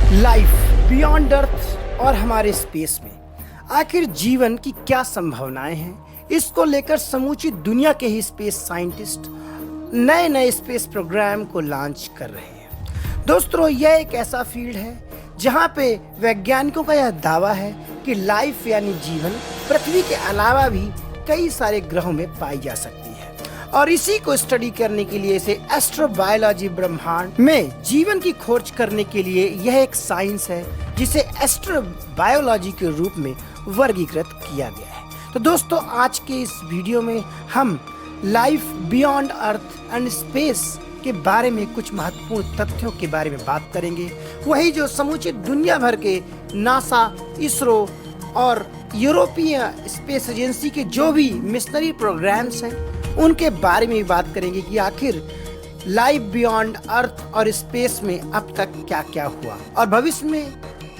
Life beyond अर्थ और हमारे space में आखिर जीवन की क्या संभावनाएं हैं, इसको लेकर समूची दुनिया के ही स्पेस साइंटिस्ट नए नए स्पेस प्रोग्राम को लॉन्च कर रहे हैं। दोस्तों, यह एक ऐसा फील्ड है जहां पे वैज्ञानिकों का यह दावा है कि लाइफ यानी जीवन पृथ्वी के अलावा भी कई सारे ग्रहों में पाई जा सकती है और इसी को स्टडी करने के लिए इसे एस्ट्रोबायोलॉजी ब्रह्मांड में जीवन की खोज करने के लिए यह एक साइंस है जिसे एस्ट्रोबायोलॉजी के रूप में वर्गीकृत किया गया है। तो दोस्तों, आज के इस वीडियो में हम life beyond earth and space के बारे में कुछ महत्वपूर्ण तथ्यों के बारे में बात करेंगे, वही जो समूचे दुनिया भर के नासा, इसरो और यूरोपीय स्पेस एजेंसी के जो भी मिशनरी प्रोग्राम्स हैं उनके बारे में भी बात करेंगे कि आखिर लाइफ बियॉन्ड अर्थ और स्पेस में अब तक क्या क्या हुआ और भविष्य में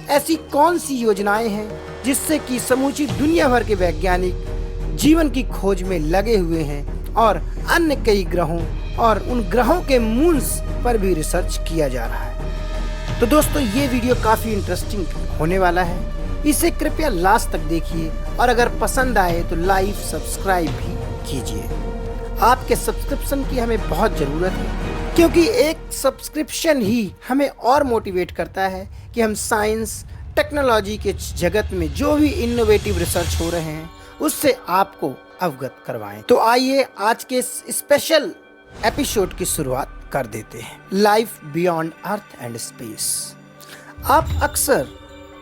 ऐसी कौन सी योजनाएं हैं जिससे कि समूची दुनिया भर के वैज्ञानिक जीवन की खोज में लगे हुए हैं और अन्य कई ग्रहों और उन ग्रहों के मून्स पर भी रिसर्च किया जा रहा है। तो दोस्तों, ये वीडियो काफ़ी इंटरेस्टिंग होने वाला है, इसे कृपया लास्ट तक देखिए और अगर पसंद आए तो लाइक सब्सक्राइब भी कीजिए। आपके सब्सक्रिप्शन की हमें बहुत ज़रूरत है क्योंकि एक सब्सक्रिप्शन ही हमें और मोटिवेट करता है कि हम साइंस टेक्नोलॉजी के जगत में जो भी इनोवेटिव रिसर्च हो रहे हैं उससे आपको अवगत करवाएं। तो आइए आज के स्पेशल एपिसोड की शुरुआत कर देते हैं। Life beyond earth and space. आप अक्सर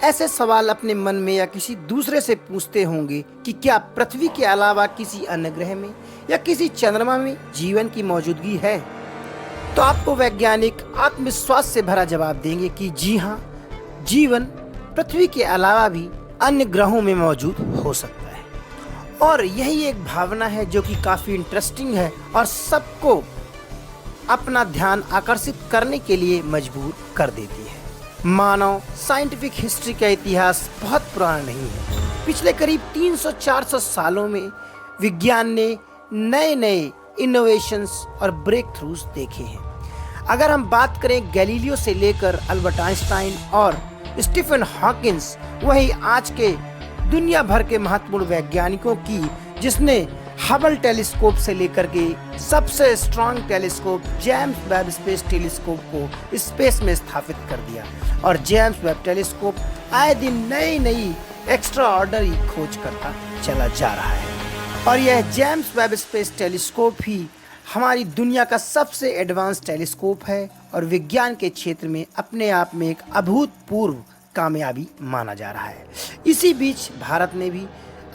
ऐसे सवाल अपने मन में या किसी दूसरे से पूछते होंगे कि क्या पृथ्वी के अलावा किसी अन्य ग्रह में या किसी चंद्रमा में जीवन की मौजूदगी है? तो आपको वैज्ञानिक आत्मविश्वास से भरा जवाब देंगे कि जी हाँ, जीवन पृथ्वी के अलावा भी अन्य ग्रहों में मौजूद हो सकता है। और यही एक भावना है जो कि काफ़ी इंटरेस्टिंग है और सबको अपना ध्यान आकर्षित करने के लिए मजबूर कर देती है। मानव साइंटिफिक हिस्ट्री का इतिहास बहुत पुराना नहीं है। पिछले करीब 300-400 सालों में विज्ञान ने नए नए इनोवेशंस और ब्रेक थ्रूज देखे हैं। अगर हम बात करें गैलीलियो से लेकर अल्बर्ट आइंस्टाइन और स्टीफन हॉकिंस, वही आज के दुनिया भर के महत्वपूर्ण वैज्ञानिकों की, जिसने हबल टेलीस्कोप से लेकर के सबसे strong telescope James Webb space telescope को स्पेस में स्थापित कर दिया और जेम्स वेब टेलीस्कोप आए दिन नई नई एक्स्ट्रा ऑर्डिनरी खोज करता चला जा रहा है। और यह जेम्स वेब स्पेस टेलीस्कोप ही हमारी दुनिया का सबसे एडवांस टेलीस्कोप है और विज्ञान के क्षेत्र में अपने आप में एक अभूतपूर्व कामयाबी माना जा रहा है। इसी बीच भारत ने भी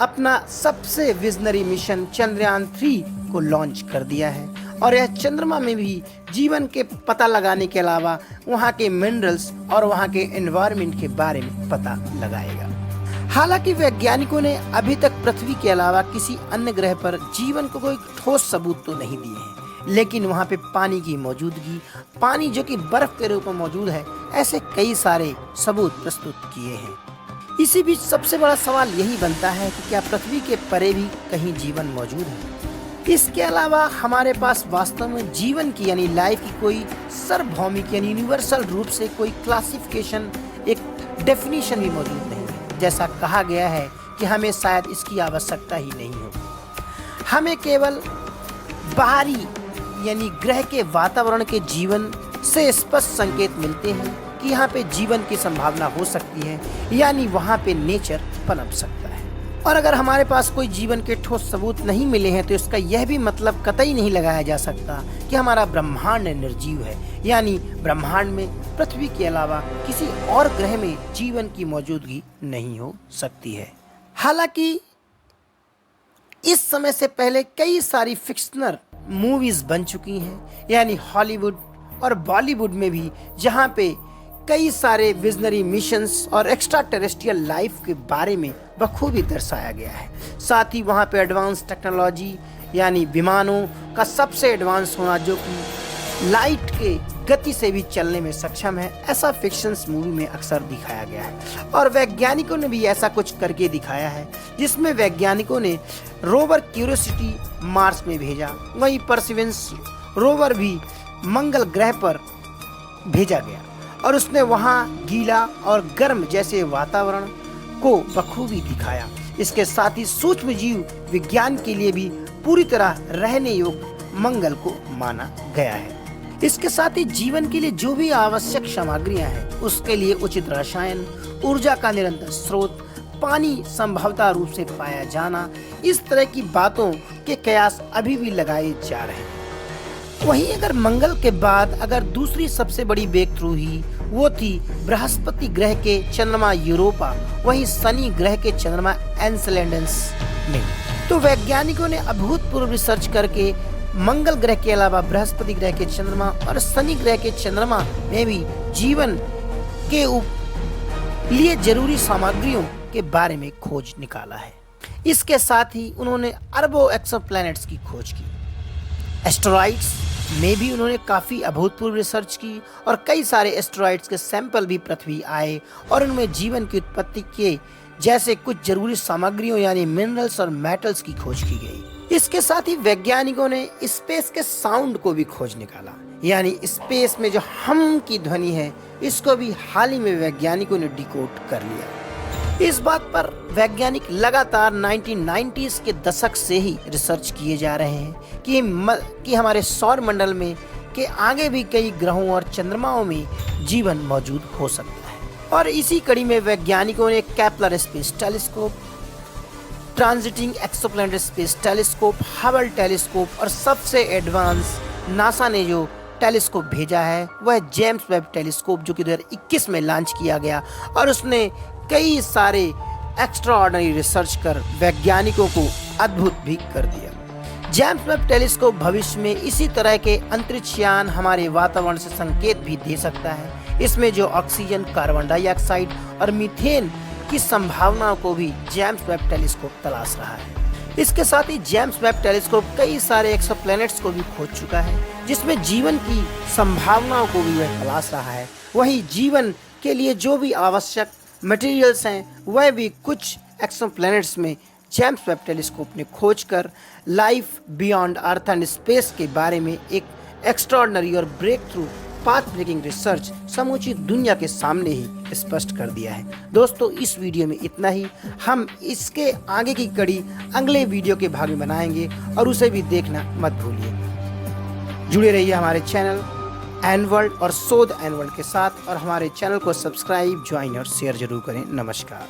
अपना सबसे विजनरी मिशन चंद्रयान 3 को लॉन्च कर दिया है और यह चंद्रमा में भी जीवन के पता लगाने के अलावा वहाँ के मिनरल्स और वहाँ के एनवायरनमेंट के बारे में पता लगाएगा। हालांकि वैज्ञानिकों ने अभी तक पृथ्वी के अलावा किसी अन्य ग्रह पर जीवन को कोई ठोस सबूत तो नहीं दिए हैं, लेकिन वहाँ पे पानी की मौजूदगी, पानी जो कि बर्फ के रूप में मौजूद है, ऐसे कई सारे सबूत प्रस्तुत किए हैं। इसी बीच सबसे बड़ा सवाल यही बनता है कि क्या पृथ्वी के परे भी कहीं जीवन मौजूद है? इसके अलावा हमारे पास वास्तव में जीवन की यानी लाइफ की कोई सार्वभौमिक यानी यूनिवर्सल रूप से कोई क्लासिफिकेशन, एक डेफिनेशन भी मौजूद नहीं है। जैसा कहा गया है कि हमें शायद इसकी आवश्यकता ही नहीं होगी। हमें केवल बाहरी यानी ग्रह के वातावरण के जीवन से स्पष्ट संकेत मिलते हैं कि यहाँ पे जीवन की संभावना हो सकती है, यानी वहाँ पे नेचर पनप सकता है। और अगर हमारे पास कोई जीवन के ठोस सबूत नहीं मिले हैं तो इसका यह भी मतलब कतई नहीं लगाया जा सकता कि हमारा ब्रह्मांड निर्जीव है, यानी ब्रह्मांड में पृथ्वी के अलावा किसी और ग्रह में जीवन की मौजूदगी नहीं हो सकती है। हालांकि इस समय से पहले कई सारी फिक्शनल मूवीज बन चुकी हैं, यानी हॉलीवुड और बॉलीवुड में भी, जहाँ पे कई सारे विजनरी मिशंस और एक्स्ट्रा टेरेस्ट्रियल लाइफ के बारे में बखूबी दर्शाया गया है। साथ ही वहाँ पे एडवांस टेक्नोलॉजी यानी विमानों का सबसे एडवांस होना जो कि लाइट के गति से भी चलने में सक्षम है, ऐसा फिक्शंस मूवी में अक्सर दिखाया गया है। और वैज्ञानिकों ने भी ऐसा कुछ करके दिखाया है, जिसमें वैज्ञानिकों ने रोवर क्यूरियोसिटी मार्स में भेजा, वहीं परसिवेंस रोवर भी मंगल ग्रह पर भेजा गया और उसने वहाँ गीला और गर्म जैसे वातावरण को बखूबी दिखाया। इसके साथ ही सूक्ष्म जीव विज्ञान के लिए भी पूरी तरह रहने योग्य मंगल को माना गया है। इसके साथ ही जीवन के लिए जो भी आवश्यक सामग्रियां हैं उसके लिए उचित रसायन, ऊर्जा का निरंतर स्रोत, पानी संभवतः रूप से पाया जाना, इस तरह की बातों के कयास अभी भी लगाए जा रहे हैं। वहीं अगर मंगल के बाद अगर दूसरी सबसे बड़ी ब्रेक थ्रू हुई वो थी बृहस्पति ग्रह के चंद्रमा यूरोपा, वहीं शनि ग्रह के चंद्रमा एन्सेलेडस में। तो वैज्ञानिकों ने अभूतपूर्व रिसर्च करके मंगल ग्रह के अलावा बृहस्पति ग्रह के चंद्रमा और शनि ग्रह के चंद्रमा में भी जीवन के लिए जरूरी सामग्रियों के बारे में खोज निकाला है। इसके साथ ही उन्होंने अरबों एक्सोप्लैनेट्स की खोज की। एस्टेरॉइड्स में भी उन्होंने काफ़ी अभूतपूर्व रिसर्च की और कई सारे एस्टेरॉइड्स के सैंपल भी पृथ्वी आए और उनमें जीवन की उत्पत्ति के जैसे कुछ जरूरी सामग्रियों यानी मिनरल्स और मेटल्स की खोज की गई। इसके साथ ही वैज्ञानिकों ने स्पेस के साउंड को भी खोज निकाला, यानी स्पेस में जो हम की ध्वनि है इसको भी हाल ही में वैज्ञानिकों ने डिकोड कर लिया। इस बात पर वैज्ञानिक लगातार 1990s के दशक से ही रिसर्च किए जा रहे हैं कि हमारे सौर मंडल में के आगे भी कई ग्रहों और चंद्रमाओं में जीवन मौजूद हो सकता है। और इसी कड़ी में वैज्ञानिकों ने Kepler space telescope, transiting exoplanet space telescope, Hubble telescope और सबसे एडवांस नासा ने जो टेलीस्कोप भेजा है वह जेम्स वेब टेलीस्कोप, जो कि 2021 में लॉन्च किया गया और उसने कई सारे एक्स्ट्राऑर्डिनरी रिसर्च कर वैज्ञानिकों को अद्भुत भी कर दिया। जेम्स वेब टेलीस्कोप भविष्य में इसी तरह के अंतरिक्षयान हमारे वातावरण से संकेत भी दे सकता है। इसमें जो ऑक्सीजन, कार्बन डाइऑक्साइड और मीथेन की संभावनाओं को भी जेम्स वेब टेलीस्कोप तलाश रहा है। इसके साथ ही जेम्स वेब टेलीस्कोप कई सारे एक्सोप्लैनेट्स को भी खोज चुका है जिसमें जीवन की संभावनाओं को भी वह तलाश रहा है। वहीं जीवन के लिए जो भी आवश्यक मटेरियल्स हैं वह भी कुछ एक्सोप्लैनेट्स में जेम्स वेब टेलीस्कोप ने खोज कर life beyond earth and space के बारे में एक एक्स्ट्राऑर्डिनरी और breakthrough path breaking research समूची दुनिया के सामने ही स्पष्ट कर दिया है। दोस्तों, इस वीडियो में इतना ही। हम इसके आगे की कड़ी अगले वीडियो के भाग में बनाएंगे और उसे भी देखना मत भूलिए। जुड़े रहिए हमारे चैनल एनवर्ल्ड और शोध एनवर्ल्ड के साथ और हमारे चैनल को सब्सक्राइब, ज्वाइन और शेयर जरूर करें। नमस्कार।